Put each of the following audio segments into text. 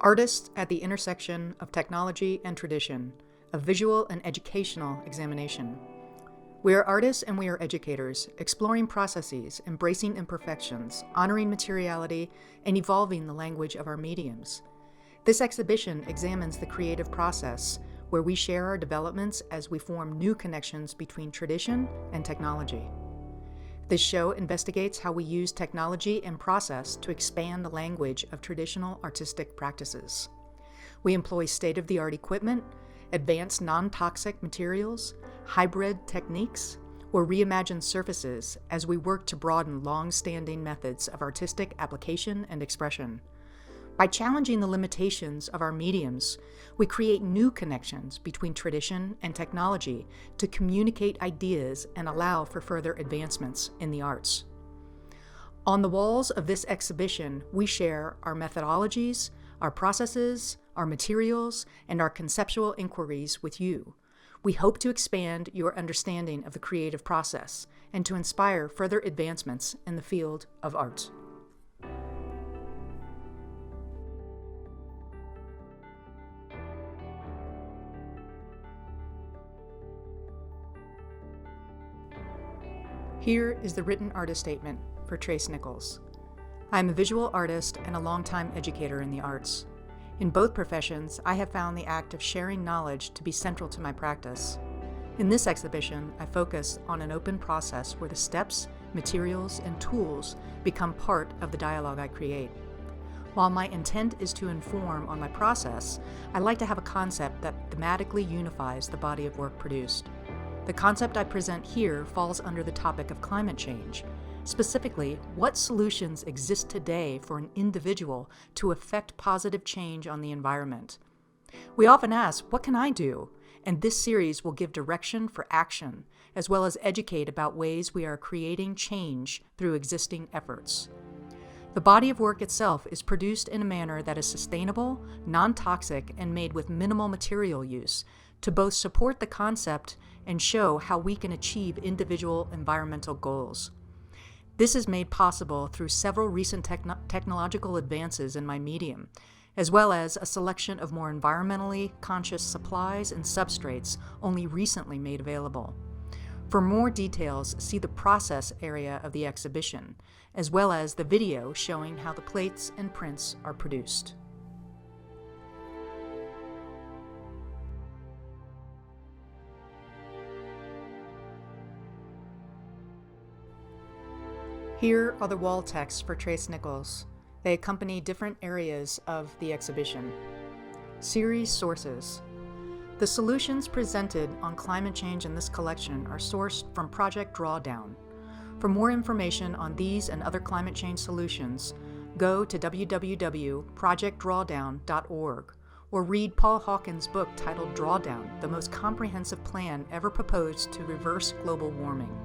Artists at the Intersection of Technology and Tradition, a visual and educational examination. We are artists and we are educators, exploring processes, embracing imperfections, honoring materiality, and evolving the language of our mediums. This exhibition examines the creative process, where we share our developments as we form new connections between tradition and technology. This show investigates how we use technology and process to expand the language of traditional artistic practices. We employ state-of-the-art equipment, advanced non-toxic materials, hybrid techniques, or reimagined surfaces as we work to broaden long-standing methods of artistic application and expression. By challenging the limitations of our mediums, we create new connections between tradition and technology to communicate ideas and allow for further advancements in the arts. On the walls of this exhibition, we share our methodologies, our processes, our materials, and our conceptual inquiries with you. We hope to expand your understanding of the creative process and to inspire further advancements in the field of art. Here is the written artist statement for Teresa Nichols. I am a visual artist and a longtime educator in the arts. In both professions, I have found the act of sharing knowledge to be central to my practice. In this exhibition, I focus on an open process where the steps, materials, and tools become part of the dialogue I create. While my intent is to inform on my process, I like to have a concept that thematically unifies the body of work produced. The concept I present here falls under the topic of climate change. Specifically, what solutions exist today for an individual to effect positive change on the environment? We often ask, what can I do? And this series will give direction for action, as well as educate about ways we are creating change through existing efforts. The body of work itself is produced in a manner that is sustainable, non-toxic, and made with minimal material use, to both support the concept and show how we can achieve individual environmental goals. This is made possible through several recent technological advances in my medium, as well as a selection of more environmentally conscious supplies and substrates only recently made available. For more details, see the process area of the exhibition, as well as the video showing how the plates and prints are produced. Here are the wall texts for Teresa Nichols. They accompany different areas of the exhibition. Series sources. The solutions presented on climate change in this collection are sourced from Project Drawdown. For more information on these and other climate change solutions, go to www.projectdrawdown.org or read Paul Hawken's book titled Drawdown, the most comprehensive plan ever proposed to reverse global warming.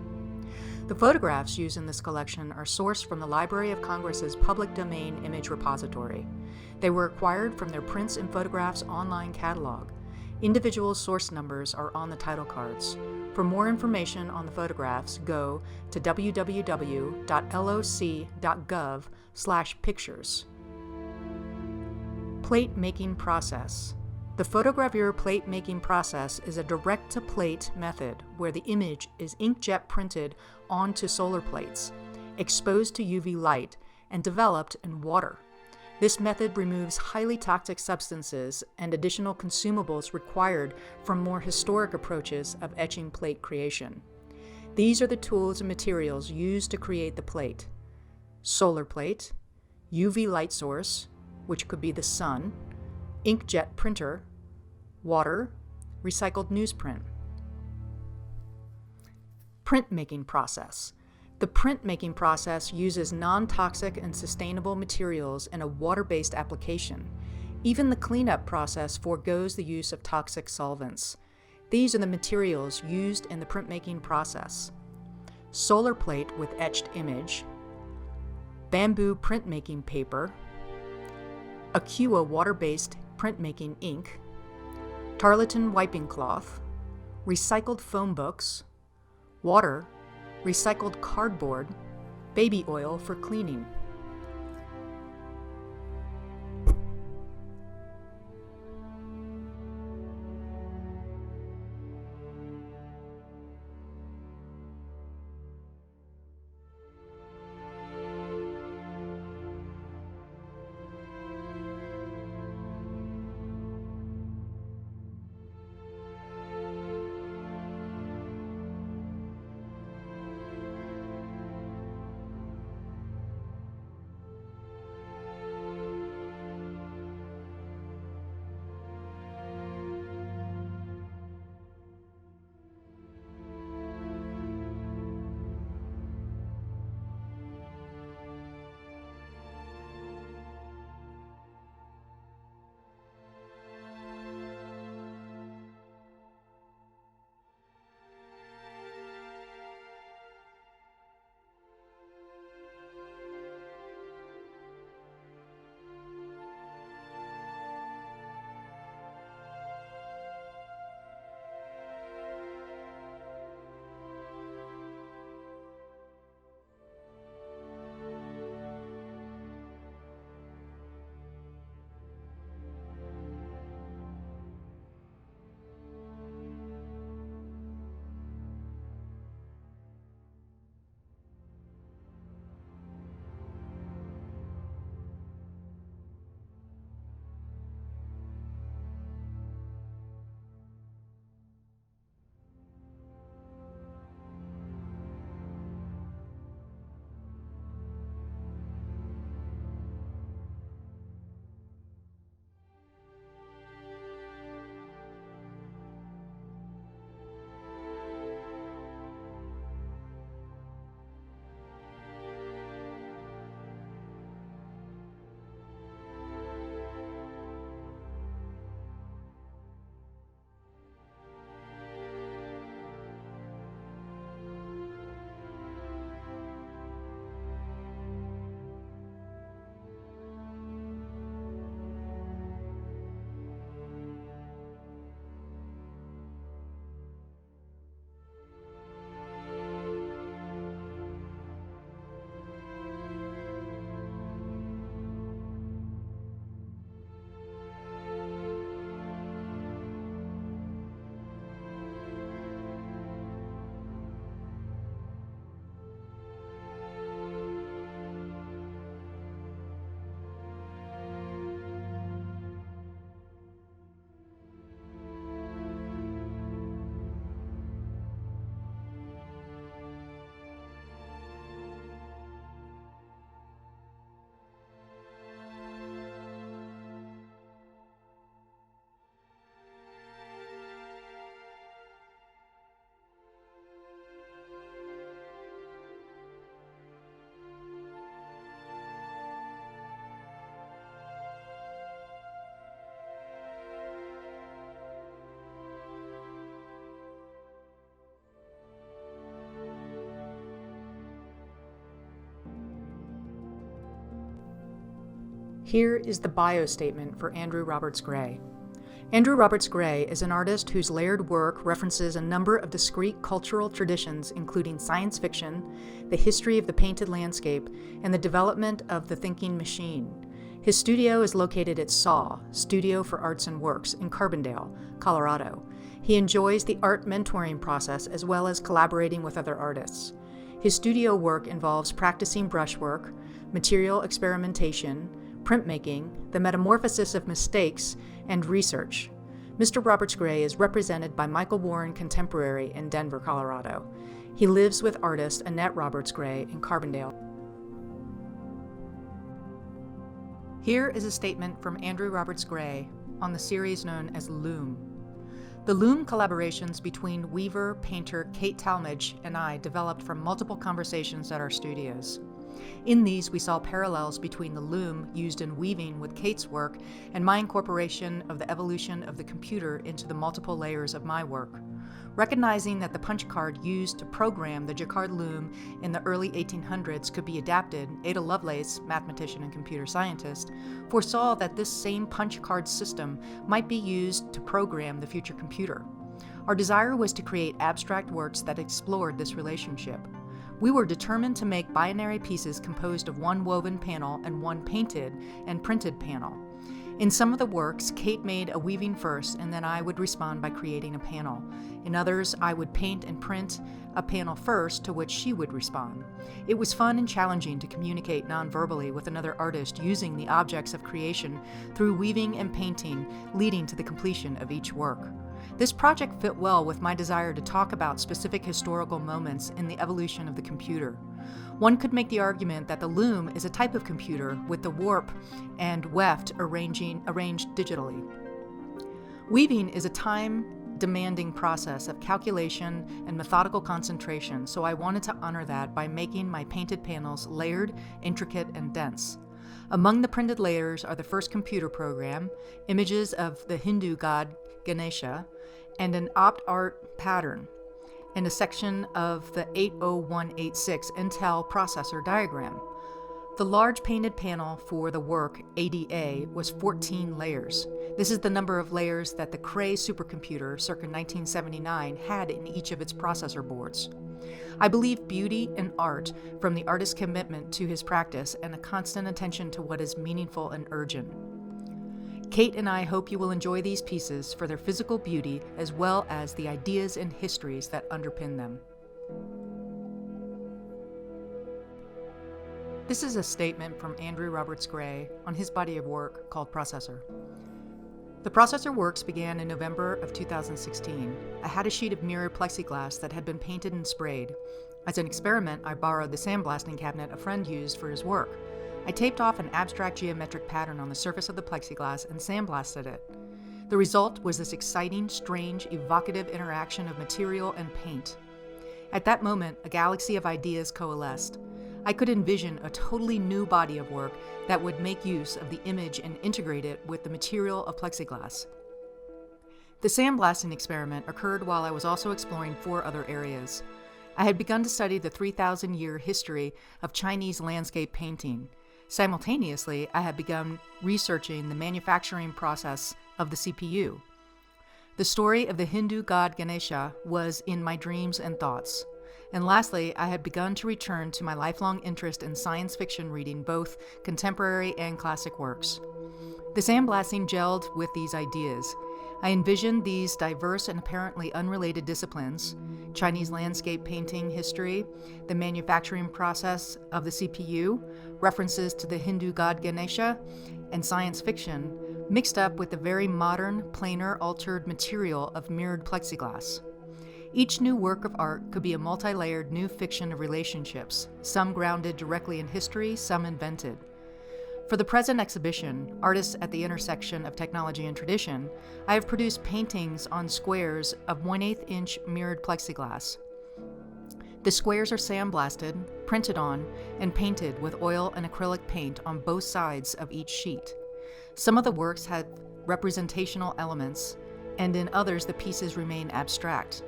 The photographs used in this collection are sourced from the Library of Congress's public domain image repository. They were acquired from their Prints and Photographs online catalog. Individual source numbers are on the title cards. For more information on the photographs, go to www.loc.gov/pictures. Plate making process. The photogravure plate making process is a direct-to-plate method where the image is inkjet printed onto solar plates, exposed to UV light, and developed in water. This method removes highly toxic substances and additional consumables required from more historic approaches of etching plate creation. These are the tools and materials used to create the plate: solar plate, UV light source, which could be the sun, inkjet printer, water, recycled newsprint. Printmaking process. The printmaking process uses non-toxic and sustainable materials in a water-based application. Even the cleanup process forgoes the use of toxic solvents. These are the materials used in the printmaking process: solar plate with etched image, bamboo printmaking paper, Aqua water-based printmaking ink, tarlatan wiping cloth, recycled phone books, water, recycled cardboard, baby oil for cleaning. Here is the bio statement for Andrew Roberts Gray. Andrew Roberts Gray is an artist whose layered work references a number of discrete cultural traditions, including science fiction, the history of the painted landscape, and the development of the thinking machine. His studio is located at SAW, Studio for Arts and Works, in Carbondale, Colorado. He enjoys the art mentoring process as well as collaborating with other artists. His studio work involves practicing brushwork, material experimentation, printmaking, the metamorphosis of mistakes, and research. Mr. Roberts Gray is represented by Michael Warren Contemporary in Denver, Colorado. He lives with artist Annette Roberts Gray in Carbondale. Here is a statement from Andrew Roberts Gray on the series known as Loom. The Loom collaborations between weaver, painter Kate Talmadge and I developed from multiple conversations at our studios. In these, we saw parallels between the loom used in weaving with Kate's work and my incorporation of the evolution of the computer into the multiple layers of my work. Recognizing that the punch card used to program the Jacquard loom in the early 1800s could be adapted, Ada Lovelace, mathematician and computer scientist, foresaw that this same punch card system might be used to program the future computer. Our desire was to create abstract works that explored this relationship. We were determined to make binary pieces composed of one woven panel and one painted and printed panel. In some of the works, Kate made a weaving first, and then I would respond by creating a panel. In others, I would paint and print a panel first, to which she would respond. It was fun and challenging to communicate non-verbally with another artist using the objects of creation through weaving and painting, leading to the completion of each work. This project fit well with my desire to talk about specific historical moments in the evolution of the computer. One could make the argument that the loom is a type of computer with the warp and weft arranged digitally. Weaving is a time-demanding process of calculation and methodical concentration, so I wanted to honor that by making my painted panels layered, intricate, and dense. Among the printed layers are the first computer program, images of the Hindu god Ganesha, and an opt-art pattern, and a section of the 80186 Intel processor diagram. The large painted panel for the work, ADA, was 14 layers. This is the number of layers that the Cray supercomputer, circa 1979, had in each of its processor boards. I believe beauty and art from the artist's commitment to his practice and a constant attention to what is meaningful and urgent. Kate and I hope you will enjoy these pieces for their physical beauty as well as the ideas and histories that underpin them. This is a statement from Andrew Roberts Gray on his body of work called Processor. The Processor works began in November of 2016. I had a sheet of mirrored plexiglass that had been painted and sprayed. As an experiment, I borrowed the sandblasting cabinet a friend used for his work. I taped off an abstract geometric pattern on the surface of the plexiglass and sandblasted it. The result was this exciting, strange, evocative interaction of material and paint. At that moment, a galaxy of ideas coalesced. I could envision a totally new body of work that would make use of the image and integrate it with the material of plexiglass. The sandblasting experiment occurred while I was also exploring 4 other areas. I had begun to study the 3,000-year history of Chinese landscape painting. Simultaneously, I had begun researching the manufacturing process of the CPU. The story of the Hindu god Ganesha was in my dreams and thoughts. And lastly, I had begun to return to my lifelong interest in science fiction reading both contemporary and classic works. The sandblasting gelled with these ideas. I envisioned these diverse and apparently unrelated disciplines, Chinese landscape painting history, the manufacturing process of the CPU, references to the Hindu god Ganesha, and science fiction, mixed up with the very modern, planar, altered material of mirrored plexiglass. Each new work of art could be a multi-layered new fiction of relationships, some grounded directly in history, some invented. For the present exhibition, Artists at the Intersection of Technology and Tradition, I have produced paintings on squares of 1/8 inch mirrored plexiglass. The squares are sandblasted, printed on, and painted with oil and acrylic paint on both sides of each sheet. Some of the works have representational elements, and in others the pieces remain abstract.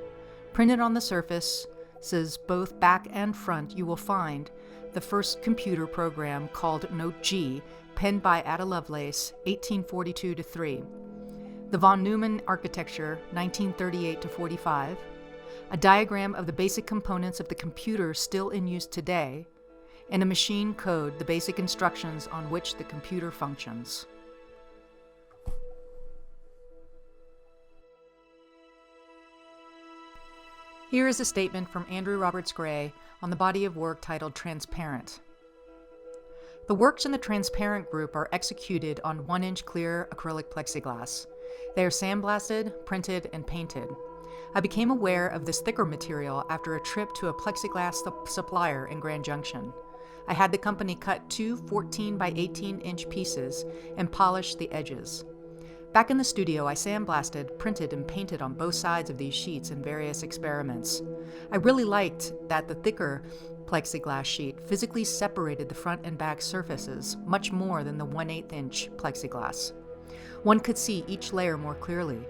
Printed on the surfaces, both back and front, you will find the first computer program called Note G, penned by Ada Lovelace, 1842-3, the von Neumann architecture, 1938-45, a diagram of the basic components of the computer still in use today, and a machine code, the basic instructions on which the computer functions. Here is a statement from Andrew Roberts Gray on the body of work titled Transparent. The works in the transparent group are executed on 1-inch clear acrylic plexiglass. They are sandblasted, printed, and painted. I became aware of this thicker material after a trip to a plexiglass supplier in Grand Junction. I had the company cut 2 14 by 18-inch pieces and polish the edges. Back in the studio, I sandblasted, printed, and painted on both sides of these sheets in various experiments. I really liked that the thicker plexiglass sheet physically separated the front and back surfaces much more than the 1/8-inch plexiglass. One could see each layer more clearly.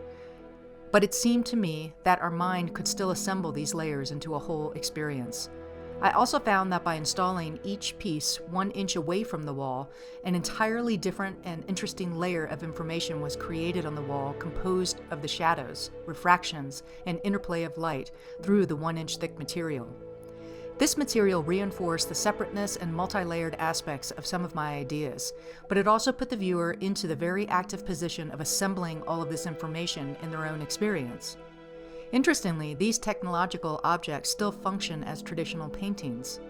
But it seemed to me that our mind could still assemble these layers into a whole experience. I also found that by installing each piece 1 inch away from the wall, an entirely different and interesting layer of information was created on the wall, composed of the shadows, refractions, and interplay of light through the 1-inch thick material. This material reinforced the separateness and multi-layered aspects of some of my ideas, but it also put the viewer into the very active position of assembling all of this information in their own experience. Interestingly, these technological objects still function as traditional paintings.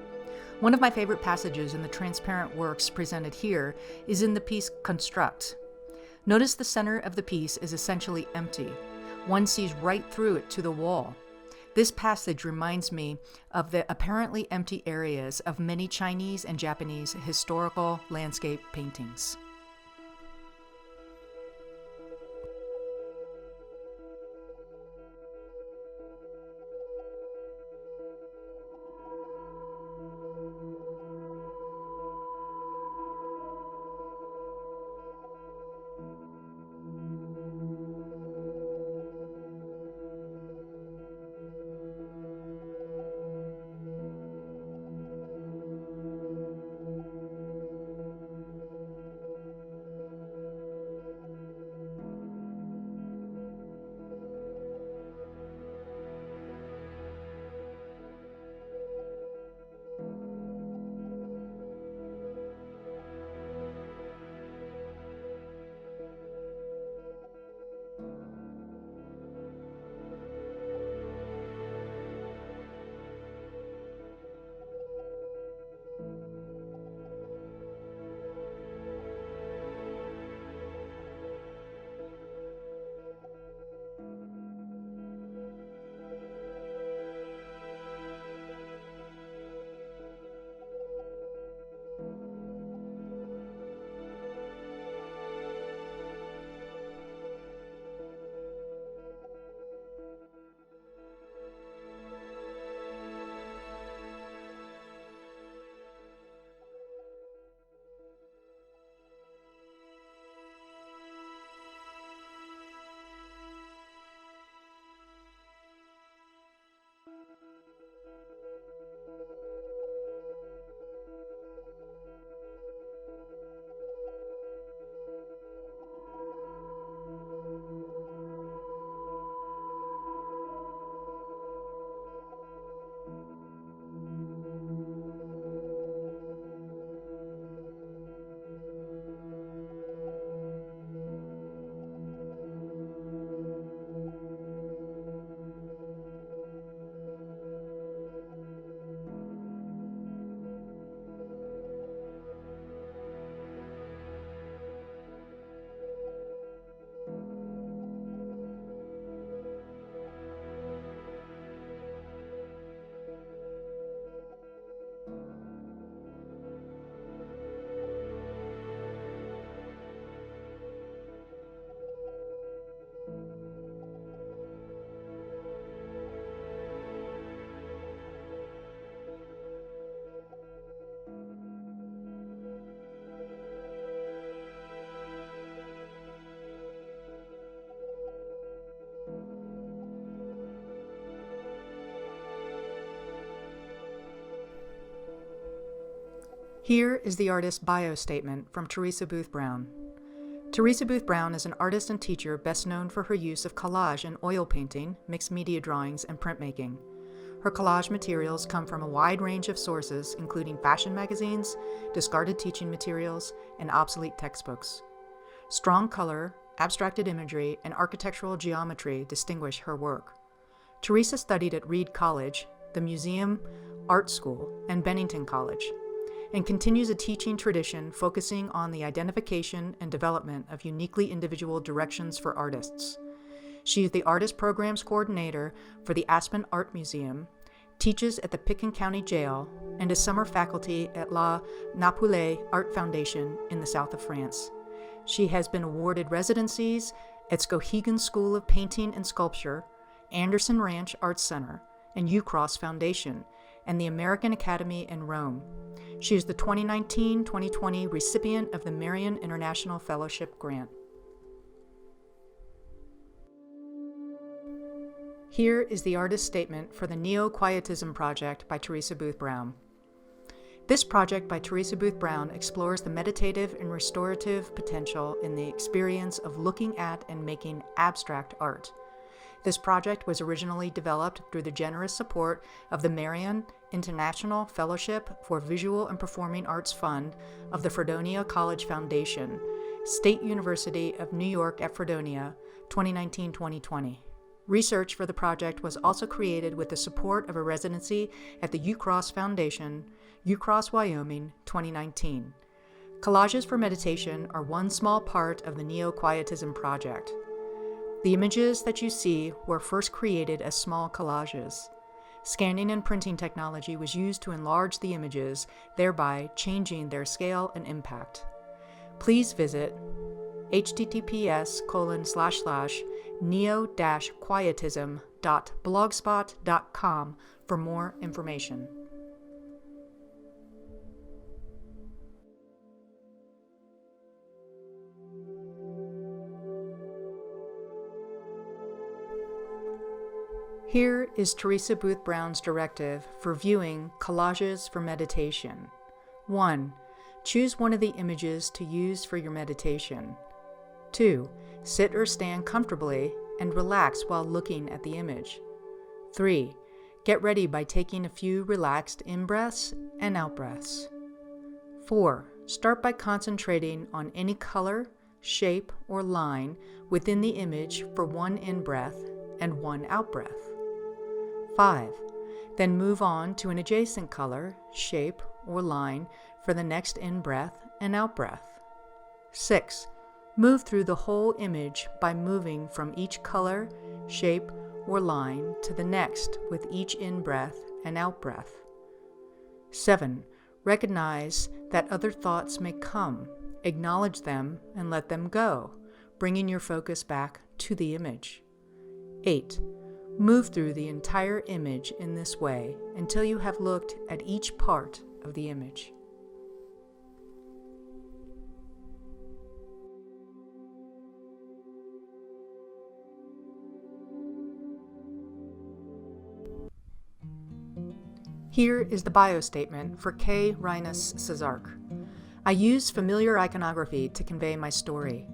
One of my favorite passages in the transparent works presented here is in the piece Construct. Notice the center of the piece is essentially empty. One sees right through it to the wall. This passage reminds me of the apparently empty areas of many Chinese and Japanese historical landscape paintings. Here is the artist's bio statement from Teresa Booth Brown. Teresa Booth Brown is an artist and teacher best known for her use of collage in oil painting, mixed media drawings, and printmaking. Her collage materials come from a wide range of sources, including fashion magazines, discarded teaching materials, and obsolete textbooks. Strong color, abstracted imagery, and architectural geometry distinguish her work. Teresa studied at Reed College, the Museum Art School, and Bennington College, and continues a teaching tradition focusing on the identification and development of uniquely individual directions for artists. She is the Artist Programs Coordinator for the Aspen Art Museum, teaches at the Picken County Jail, and is summer faculty at La Napoule Art Foundation in the south of France. She has been awarded residencies at Skowhegan School of Painting and Sculpture, Anderson Ranch Arts Center, and UCross Foundation, and the American Academy in Rome. She is the 2019-2020 recipient of the Marion International Fellowship Grant. Here is the artist's statement for the Neo-Quietism Project by Teresa Booth Brown. This project by Teresa Booth Brown explores the meditative and restorative potential in the experience of looking at and making abstract art. This project was originally developed through the generous support of the Marion International Fellowship for Visual and Performing Arts Fund of the Fredonia College Foundation, State University of New York at Fredonia, 2019-2020. Research for the project was also created with the support of a residency at the UCross Foundation, UCross, Wyoming, 2019. Collages for meditation are one small part of the Neo-Quietism project. The images that you see were first created as small collages. Scanning and printing technology was used to enlarge the images, thereby changing their scale and impact. Please visit https://neo-quietism.blogspot.com for more information. Here is Teresa Booth Brown's directive for viewing collages for meditation. 1. Choose one of the images to use for your meditation. 2. Sit or stand comfortably and relax while looking at the image. 3. Get ready by taking a few relaxed in-breaths and out-breaths. 4. Start by concentrating on any color, shape, or line within the image for one in-breath and one out-breath. 5. Then move on to an adjacent color, shape, or line for the next in-breath and out-breath. 6. Move through the whole image by moving from each color, shape, or line to the next with each in-breath and out-breath. 7. Recognize that other thoughts may come, acknowledge them, and let them go, bringing your focus back to the image. 8. Move through the entire image in this way until you have looked at each part of the image. Here is the bio statement for K. Rhynus Cesark. I use familiar iconography to convey my story.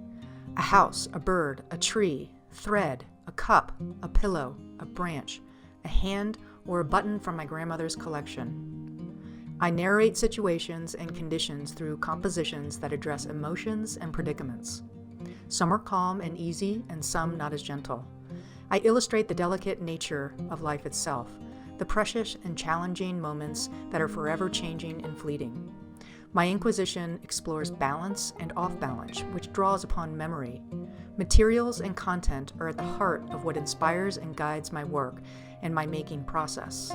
A house, a bird, a tree, thread, a cup, a pillow, a branch, a hand, or a button from my grandmother's collection. I narrate situations and conditions through compositions that address emotions and predicaments. Some are calm and easy, and some not as gentle. I illustrate the delicate nature of life itself, the precious and challenging moments that are forever changing and fleeting. My Inquisition explores balance and off-balance, which draws upon memory. Materials and content are at the heart of what inspires and guides my work and my making process.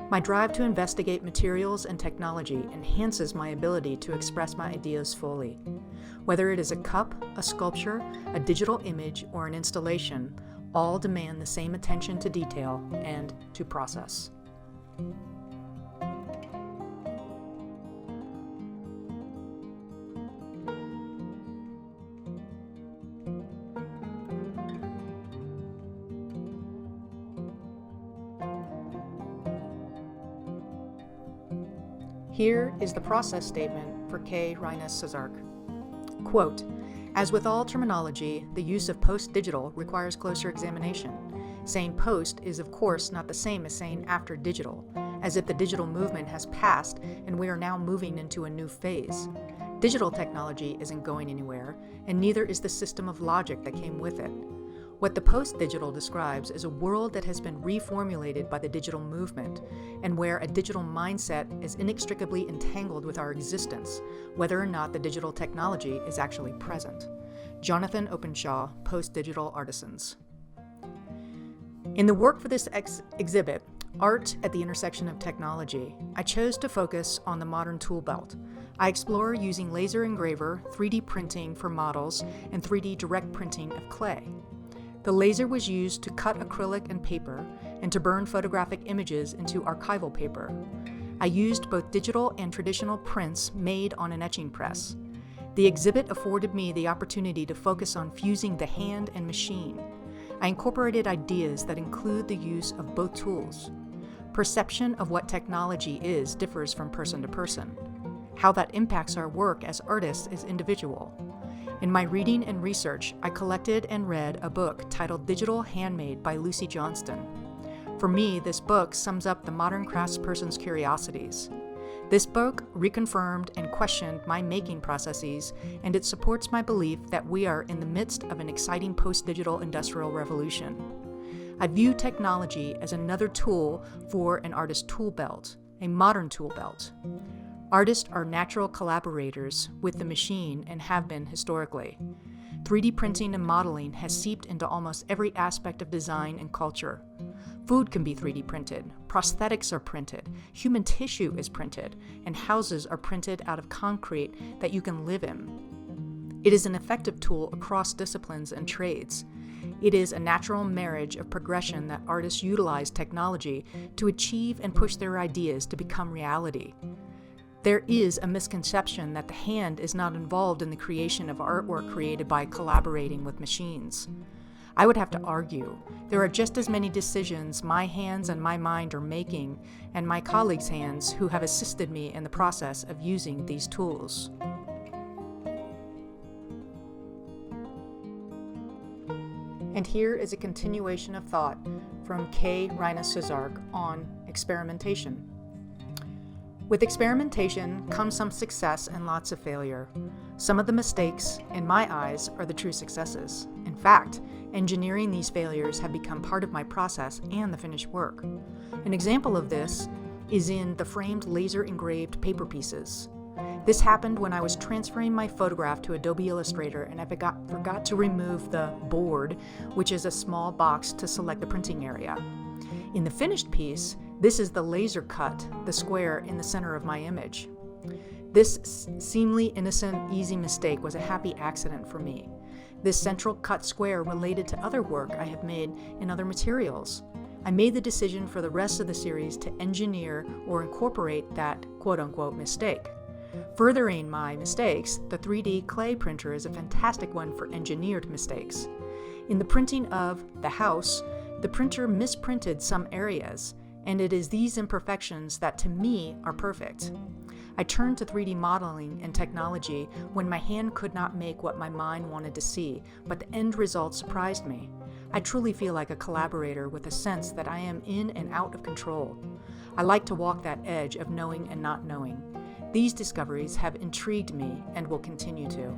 My drive to investigate materials and technology enhances my ability to express my ideas fully. Whether it is a cup, a sculpture, a digital image, or an installation, all demand the same attention to detail and to process. Here is the process statement for K. Rhynus Cesark. Quote, "As with all terminology, the use of post-digital requires closer examination. Saying post is of course not the same as saying after digital, as if the digital movement has passed and we are now moving into a new phase. Digital technology isn't going anywhere, and neither is the system of logic that came with it. What the post-digital describes is a world that has been reformulated by the digital movement, and where a digital mindset is inextricably entangled with our existence, whether or not the digital technology is actually present." Jonathan Openshaw, Post-Digital Artisans. In the work for this exhibit, Art at the Intersection of Technology, I chose to focus on the modern tool belt. I explore using laser engraver, 3D printing for models, and 3D direct printing of clay. The laser was used to cut acrylic and paper and to burn photographic images into archival paper. I used both digital and traditional prints made on an etching press. The exhibit afforded me the opportunity to focus on fusing the hand and machine. I incorporated ideas that include the use of both tools. Perception of what technology is differs from person to person. How that impacts our work as artists is individual. In my reading and research, I collected and read a book titled Digital Handmade by Lucy Johnston. For me, this book sums up the modern craftsperson's curiosities. This book reconfirmed and questioned my making processes, and it supports my belief that we are in the midst of an exciting post-digital industrial revolution. I view technology as another tool for an artist's tool belt, a modern tool belt. Artists are natural collaborators with the machine and have been historically. 3D printing and modeling has seeped into almost every aspect of design and culture. Food can be 3D printed, prosthetics are printed, human tissue is printed, and houses are printed out of concrete that you can live in. It is an effective tool across disciplines and trades. It is a natural marriage of progression that artists utilize technology to achieve and push their ideas to become reality. There is a misconception that the hand is not involved in the creation of artwork created by collaborating with machines. I would have to argue there are just as many decisions my hands and my mind are making, and my colleagues' hands who have assisted me in the process of using these tools. And here is a continuation of thought from K. Rhynus Cesark on experimentation. With experimentation comes some success and lots of failure. Some of the mistakes, in my eyes, are the true successes. In fact, engineering these failures have become part of my process and the finished work. An example of this is in the framed laser-engraved paper pieces. This happened when I was transferring my photograph to Adobe Illustrator and I forgot to remove the board, which is a small box to select the printing area. In the finished piece, this is the laser cut, the square in the center of my image. This seemingly innocent, easy mistake was a happy accident for me. This central cut square related to other work I have made in other materials. I made the decision for the rest of the series to engineer or incorporate that quote-unquote mistake. Furthering my mistakes, the 3D clay printer is a fantastic one for engineered mistakes. In the printing of the house, the printer misprinted some areas, and it is these imperfections that to me are perfect. I turned to 3D modeling and technology when my hand could not make what my mind wanted to see, but the end result surprised me. I truly feel like a collaborator with a sense that I am in and out of control. I like to walk that edge of knowing and not knowing. These discoveries have intrigued me and will continue to.